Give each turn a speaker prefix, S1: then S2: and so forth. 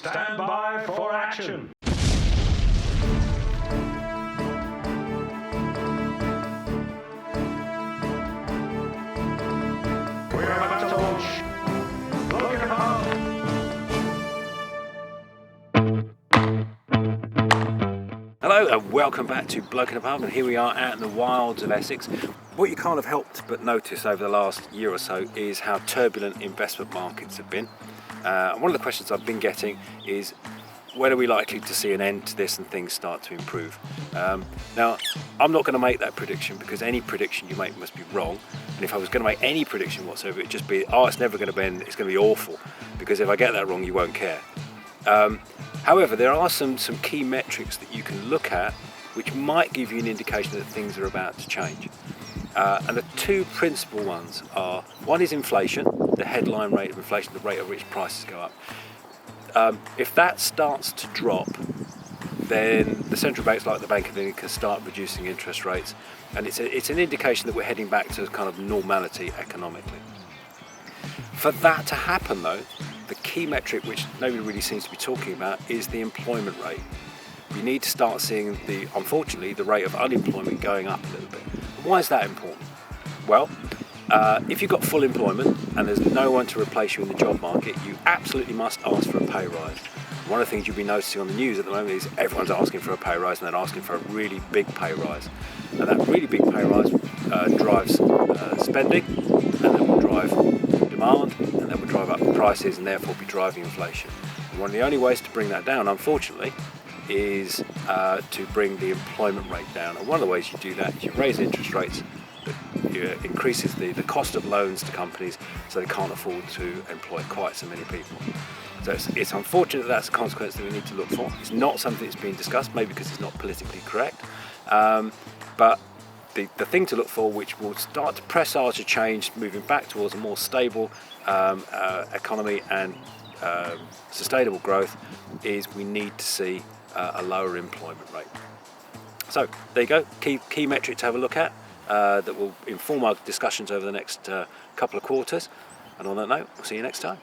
S1: Stand by for action. We're about to launch Bloke in a Pub.
S2: Hello and welcome back to Bloke in a Pub, and here we are out in the wilds of Essex. What you can't have helped but notice over the last year or so is how turbulent investment markets have been. And one of the questions I've been getting is, when are we likely to see an end to this and things start to improve? Now, I'm not going to make that prediction, because any prediction you make must be wrong. And if I was going to make any prediction whatsoever, it'd just be, it's never going to end, it's going to be awful. Because if I get that wrong, you won't care. However, there are some key metrics that you can look at which might give you an indication that things are about to change. And the two principal ones are, one is inflation, the headline rate of inflation, the rate at which prices go up. If that starts to drop, then the central banks like the Bank of England can start reducing interest rates, and it's an indication that we're heading back to kind of normality economically. For that to happen though, the key metric which nobody really seems to be talking about is the employment rate. We need to start seeing, unfortunately, the rate of unemployment going up a little bit. Why is that important? Well, if you've got full employment and there's no one to replace you in the job market, you absolutely must ask for a pay rise. One of the things you'll be noticing on the news at the moment is everyone's asking for a pay rise, and they're asking for a really big pay rise. And that really big pay rise drives spending, and that will drive demand, and that will drive up prices and therefore be driving inflation. And one of the only ways to bring that down, unfortunately, is to bring the employment rate down. And one of the ways you do that is you raise interest rates. It increases the cost of loans to companies, so they can't afford to employ quite so many people. So it's unfortunate that that's a consequence that we need to look for. It's not something that's being discussed, maybe because it's not politically correct. But the thing to look for, which will start to press ours to change, moving back towards a more stable economy and sustainable growth, is we need to see a lower employment rate. So there you go, key metric to have a look at. That will inform our discussions over the next couple of quarters. And on that note, we'll see you next time.